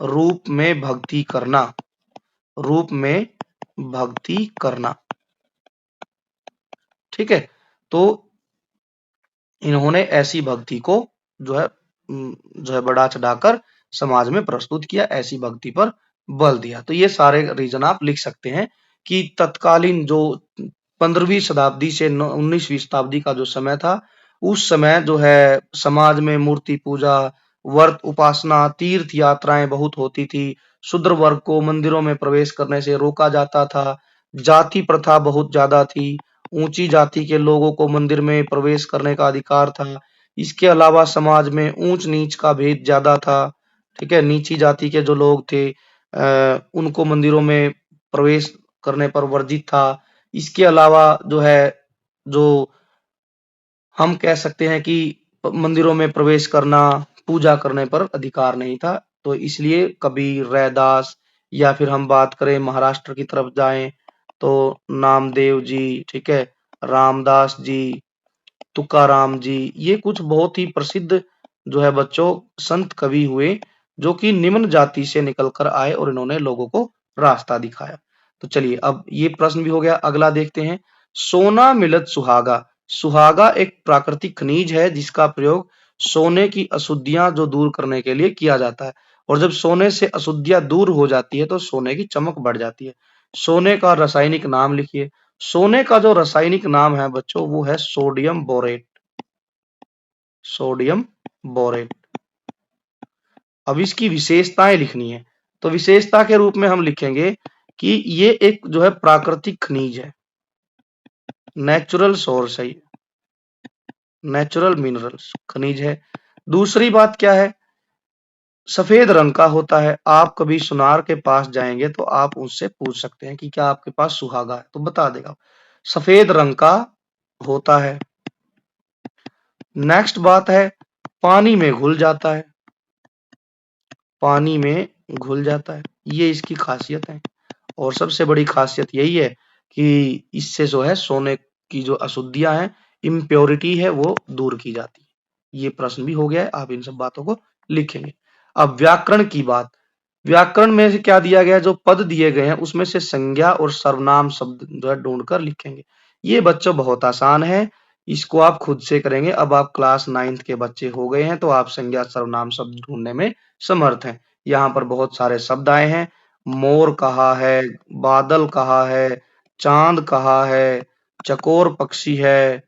रूप में भक्ति करना। रूप में भक्ति करना, ठीक है। तो इन्होंने ऐसी भक्ति को जो है बढ़ा चढ़ाकर समाज में प्रस्तुत किया, ऐसी भक्ति पर बल दिया। तो ये सारे रीजन आप लिख सकते हैं कि तत्कालीन जो 15वीं शताब्दी से 19वीं शताब्दी का जो समय था, उस समय जो है समाज में मूर्ति पूजा, व्रत उपासना, तीर्थ यात्राएं बहुत होती थी। शूद्र वर्ग को मंदिरों में प्रवेश करने से रोका जाता था। जाति प्रथा बहुत ज्यादा थी। ऊंची जाति के लोगों को मंदिर में प्रवेश करने का अधिकार था। इसके अलावा समाज में ऊंच नीच का भेद ज्यादा था, ठीक है। नीची जाति के जो लोग थे उनको मंदिरों में प्रवेश करने पर वर्जित था। इसके अलावा जो है, जो हम कह सकते हैं कि मंदिरों में प्रवेश करना, पूजा करने पर अधिकार नहीं था। तो इसलिए कबीर, रैदास, या फिर हम बात करें महाराष्ट्र की तरफ जाएं तो नामदेव जी, ठीक है, रामदास जी, तुकाराम जी, ये कुछ बहुत ही प्रसिद्ध जो है बच्चों संत कवि हुए, जो कि निम्न जाति से निकलकर आए और इन्होंने लोगों को रास्ता दिखाया। तो चलिए अब ये प्रश्न भी हो गया। अगला देखते हैं, सोना मिलत सुहागा। सुहागा एक प्राकृतिक खनिज है जिसका प्रयोग सोने की अशुद्धियां जो दूर करने के लिए किया जाता है। और जब सोने से अशुद्धियां दूर हो जाती है तो सोने की चमक बढ़ जाती है। सोने का रासायनिक नाम लिखिए। सोने का जो रासायनिक नाम है बच्चों वो है सोडियम बोरेट। Sodium borate. अब इसकी विशेषताएं लिखनी है। तो विशेषता के रूप में हम लिखेंगे कि ये एक जो है प्राकृतिक खनिज है, नेचुरल सोर्स है, नेचुरल मिनरल्स खनिज है। दूसरी बात क्या है, सफेद रंग का होता है। आप कभी सुनार के पास जाएंगे तो आप उससे पूछ सकते हैं कि क्या आपके पास सुहागा है, तो बता देगा। सफेद रंग का होता है। नेक्स्ट बात है, पानी में घुल जाता है। पानी में घुल जाता है, ये इसकी खासियत है। और सबसे बड़ी खासियत यही है कि इससे जो है सोने की जो अशुद्धियां हैं, इम्प्योरिटी है, वो दूर की जाती है। ये प्रश्न भी हो गया है, आप इन सब बातों को लिखेंगे। अब व्याकरण की बात। व्याकरण में से क्या दिया गया है, जो पद दिए गए हैं उसमें से संज्ञा और सर्वनाम शब्द जो है ढूंढकर लिखेंगे। ये बच्चों बहुत आसान है, इसको आप खुद से करेंगे। अब आप क्लास 9th के बच्चे हो गए हैं तो आप संज्ञा सर्वनाम शब्द ढूंढने में समर्थ हैं। यहाँ पर बहुत सारे शब्द आए हैं। मोर कहा है, बादल कहा है, चांद कहा है, चकोर पक्षी है,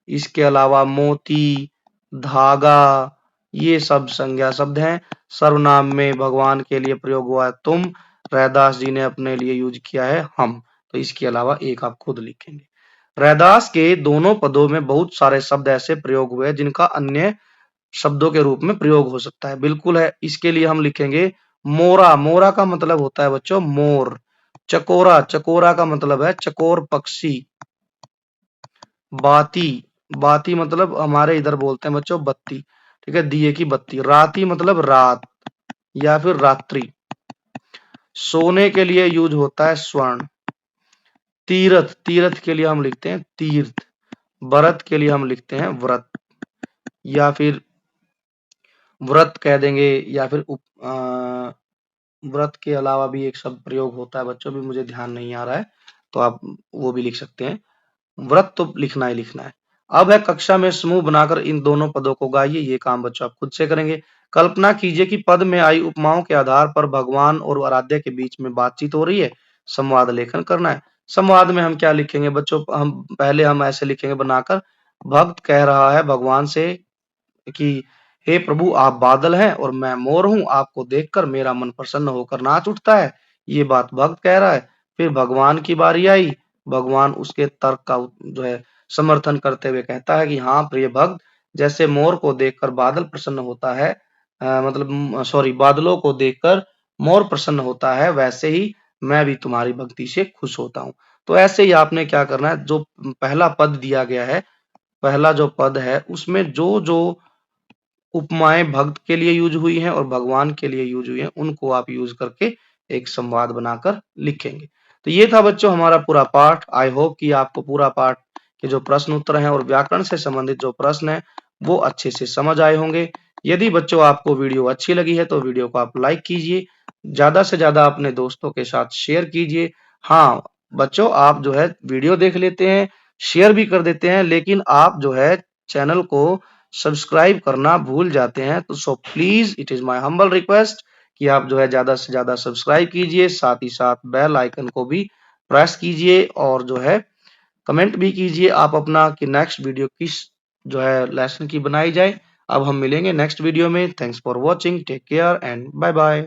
इसके अलावा मोती, धागा, ये सब संज्ञा शब्द हैं। सर्वनाम में भगवान के लिए प्रयोग हुआ है तुम, रैदास जी ने अपने लिए यूज किया है हम। तो इसके अलावा एक आप खुद लिखेंगे। रैदास के दोनों पदों में बहुत सारे शब्द ऐसे प्रयोग हुए जिनका अन्य शब्दों के रूप में प्रयोग हो सकता है, बिल्कुल है। इसके लिए हम लिखेंगे मोरा। मोरा का मतलब होता है बच्चों मोर। चकोरा, चकोरा का मतलब है चकोर पक्षी। बाती, बाती मतलब हमारे इधर बोलते हैं बच्चों बत्ती, ठीक है, दिए की बत्ती। राती मतलब रात या फिर रात्रि। सोने के लिए यूज होता है स्वर्ण। तीर्थ, तीर्थ के लिए हम लिखते हैं तीर्थ। व्रत के लिए हम लिखते हैं व्रत, या फिर व्रत कह देंगे, या फिर व्रत के अलावा भी एक शब्द प्रयोग होता है बच्चों, भी मुझे ध्यान नहीं आ रहा है, तो आप वो भी लिख सकते हैं। व्रत तो लिखना ही लिखना है। अब है कक्षा में समूह बनाकर इन दोनों पदों को गाइए। ये काम बच्चों आप खुद से करेंगे। कल्पना कीजिए कि पद में आई उपमाओं के आधार पर भगवान और आराध्य के बीच में बातचीत हो रही है। संवाद लेखन करना है। संवाद में हम क्या लिखेंगे बच्चों, हम ऐसे लिखेंगे बनाकर, भक्त कह रहा है भगवान से कि हे प्रभु आप बादल हैं और मैं मोर हूँ, आपको देखकर मेरा मन प्रसन्न होकर नाच उठता है। ये बात भक्त कह रहा है। फिर भगवान की बारी आई। भगवान उसके तर्क का जो है समर्थन करते हुए कहता है कि हाँ प्रिय भक्त, जैसे मोर को देखकर बादल प्रसन्न होता है, बादलों को देखकर मोर प्रसन्न होता है, वैसे ही मैं भी तुम्हारी भक्ति से खुश होता हूँ। तो ऐसे ही आपने क्या करना है, जो पहला पद दिया गया है, पहला जो पद है उसमें जो जो उपमाएं भक्त के लिए यूज हुई हैं और भगवान के लिए यूज हुई हैं, उनको आप यूज करके एक संवाद बनाकर लिखेंगे। तो ये था बच्चों हमारा पूरा पाठ। आई होप कि आपको पूरा पाठ के जो प्रश्न उत्तर हैं और व्याकरण से संबंधित जो प्रश्न है वो अच्छे से समझ आए होंगे। यदि बच्चों आपको वीडियो अच्छी लगी है तो वीडियो को आप लाइक कीजिए, ज्यादा से ज्यादा अपने दोस्तों के साथ शेयर कीजिए। हाँ बच्चों, आप जो है वीडियो देख लेते हैं, शेयर भी कर देते हैं, लेकिन आप जो है चैनल को सब्सक्राइब करना भूल जाते हैं। तो so please it is my humble request कि आप जो है ज्यादा से ज्यादा सब्सक्राइब कीजिए, साथ ही साथ बेल आइकन को भी प्रेस कीजिए और जो है कमेंट भी कीजिए आप अपना कि नेक्स्ट वीडियो किस जो है लेसन की बनाई जाए। अब हम मिलेंगे नेक्स्ट वीडियो में। Thanks for watching, take care and bye bye.